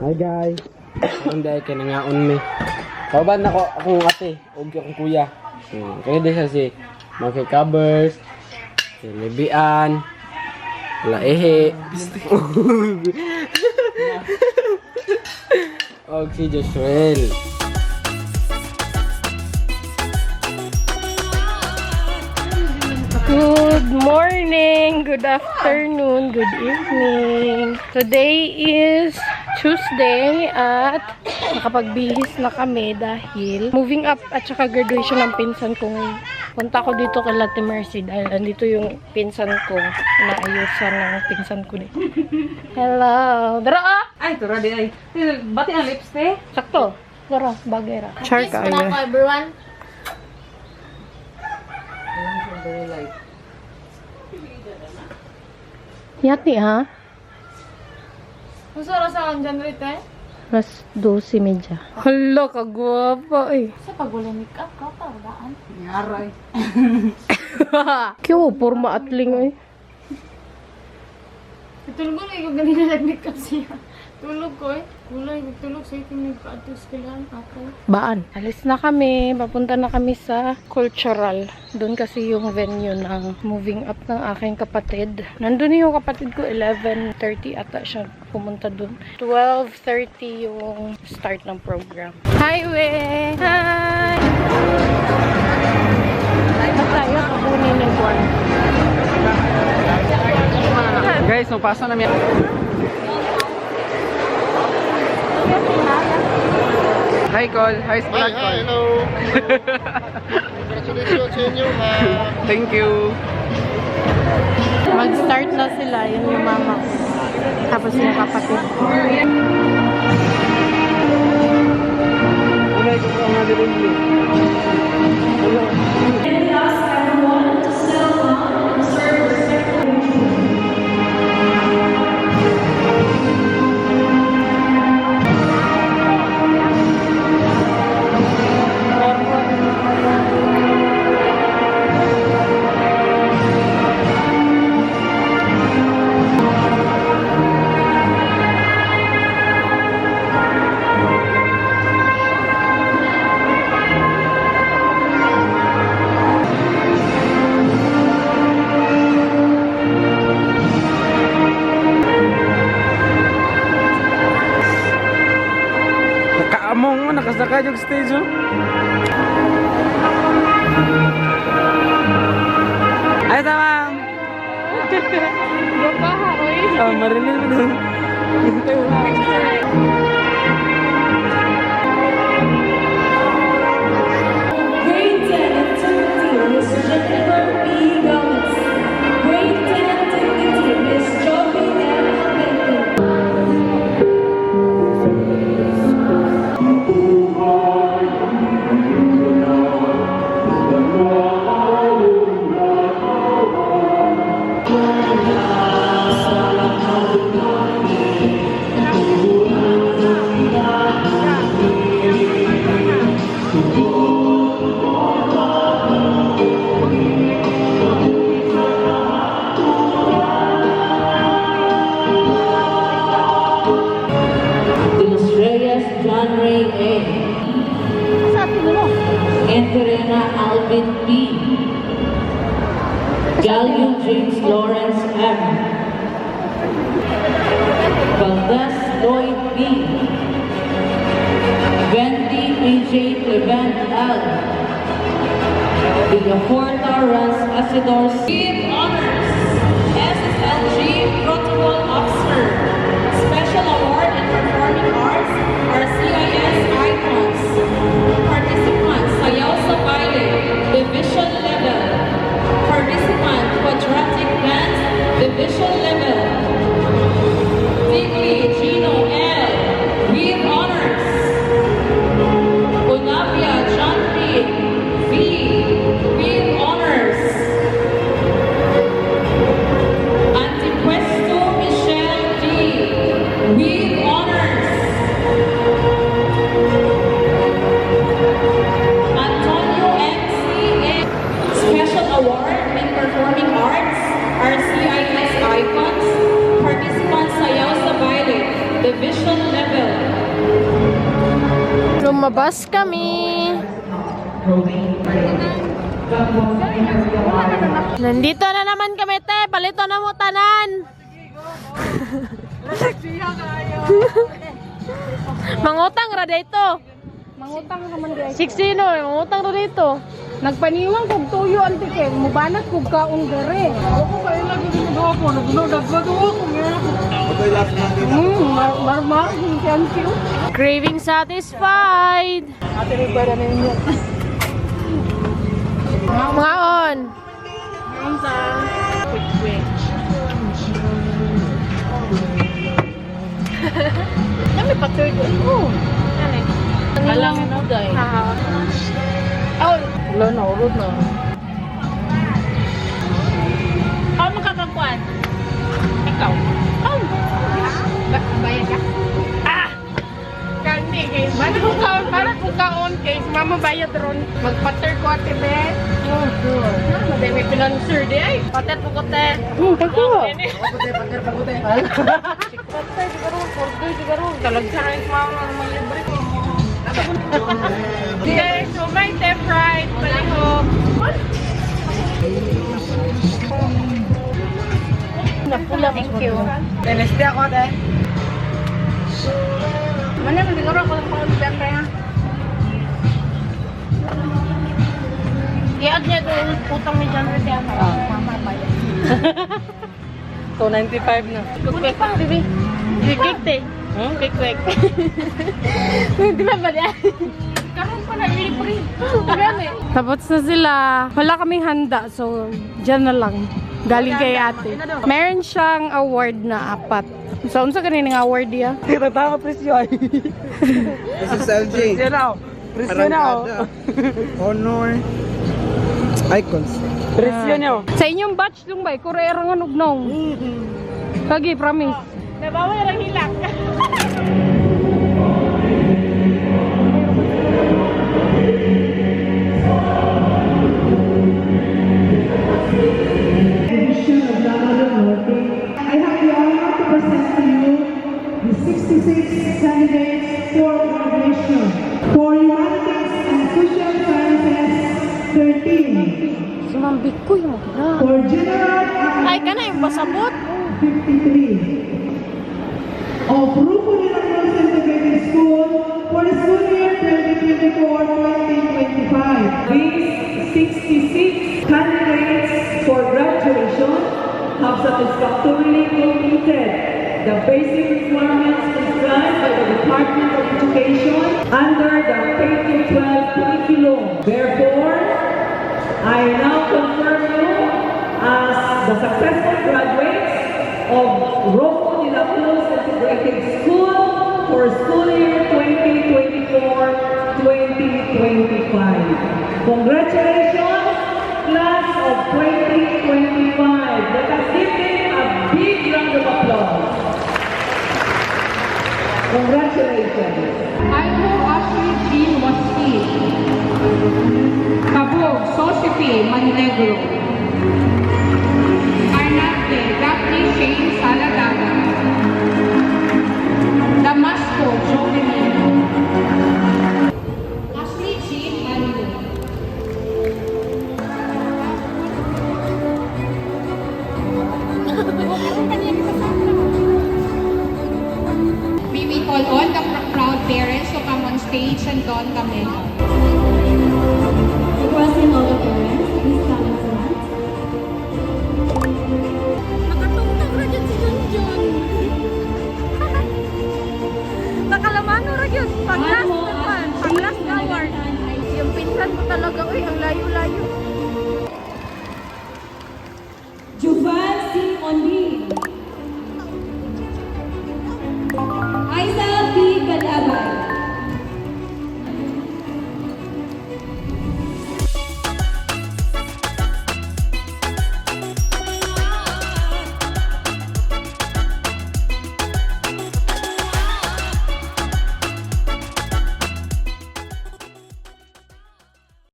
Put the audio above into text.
Hi guys. Ang dahil ka nangaon mi. Kauban ako akong ate, ug akong kuya. Kaya din siya si Maki Covers, si Lebian, Laehe, og si Joshua. Good morning, good afternoon, good evening. Today is Tuesday at nakapagbihis na kami dahil moving up at saka graduation ng pinsan ko ngayon. Punta ko dito kay Latte Mercy dahil andito yung pinsan ko. Inaayusan ng pinsan ko dito. Hello! Dara ah! Ay, tura di ay. Bati ang lipstick. Sakto! Dara, bagay ra. Char ka Wala ko everyone. Yati ha? Gusto ko sa kanjan rite? Mas 12:30. Hala, kagwapa eh. Sa pagwala make up ka pa, daan. Ngaray. Kyo, porma atling eh. Tulog ko na yung ganina nag-make up siya. Tulog ko eh. Kulay, tulog sa iting nagpa-atos kailan ako. Baan. Alis na kami. Papunta na kami sa cultural. Doon kasi yung venue ng moving up ng aking kapatid. Nandun yung kapatid ko, 11:30 ata siya pumunta doon. 12:30 yung start ng program. Highway! Hi! At tayo kapunin ng buwan. Guys, so pasa na mi. Hi Col, hi Vlog Col. Hello. Congratulations sa inyo. Thank you. Mag-start na sila. Yun yung mama ko. Tapos yung kapatid ko. Unay ko ang nadirin. Kaamong mo nakasaka yung stage oh. Ay tamam. Bapaha, oy. Oh, marinig mo dun. Grade 10 activity, Miss Jennifer B. Gomez. Grade 10 activity, Miss Joby M. Alberto. Reyes John Ray A. Enterena Alvin B. Gallion James Lawrence M. Valdez Lloyd B. Wendy AJ Levent L. Villaforta Ras Asidor C. Honors, SSLG Protocol Officer, Special Award in Performing Arts, RCIS Icons. Participants, Sayaw sa Baile, Division Level. Participant, Quadratic Dance, Division Level. Tigli, Gino L. With Honors. Unapia, John P. V. With Honors. Antipuesto Michelle D. With Bell. Lumabas kami. Nandito na naman kami, te. Palito na mo tanan. Mangutang ra dito. Mangutang naman guys. 60 no, mangutang ra dito. Nagpaniwang kog tuyo anti kay mubanat kog kaong dere. Ako kay lagi ginagawa ko, nagagawa ko nga. Marmar yung kanti. Craving satisfied. Ate rin ba na ninyo? Mga on. Unsa? Quick. Kami pa third. Oh. Alang mo dahil. Oh, Wala na, urod na. Ako makakakuan. Ikaw. Bayad ka? Kandi kay para ko kaon kay si mama bayad ron. Magpater ko ate be. Oh, sure. Maday may financer di ay. Patet po kote. thank you. Pater di karon, pordo di karon. Talagsahan sa mama ng mga libre. Okay, so may te fried palihog. Thank you. Deneste ako ate. Mana man siguro ako ng pang-ulitan kaya. I-add niya doon utang ni John Rete ako. Mama bayad. 295 na. Kundi pa, baby. Quick, te. Quick. Hindi ba ba yan? Karon pa na libre. Tapos na sila. Wala kaming handa, so dyan na lang. Galing kay ate. Meron siyang award na 4. So, unsa ganin nga award niya? Tama presyo ay. SSLJ. Presyo na. Honor. Icons. Presyo niyo. Sa inyong batch lang ba? Kurera nga nugnong. Kagi, promise. Nabawal lang hilak. Edition of Laguna Norte, I have the honor to present to you the 66 candidates for graduation. For Humanities and Social Sciences, 13. Si Ma'am Bikoy mo na. For General Ay, ka na yung basabot. 53. Of Grupo de la Cruz Integrated School for the school year 2024-2025. These 66 candidates for graduation have satisfactorily completed the basic requirements prescribed by the Department of Education under the K-12 curriculum. Therefore, I now confirm you as the successful graduates of Grupo de la Cruz Integrated School for school year 2024-2025. Congratulations, class of 2025. Let us give them a big round of applause. Congratulations. Aiko Ashley Jean Wasti. Kabog Sophie Manegro. Arnate Daphne Shane Saladaga. Damasco Jovenel. Ashley Jean Manegro. We will call all the proud parents to come on stage and don the medal. Requesting all the parents, please come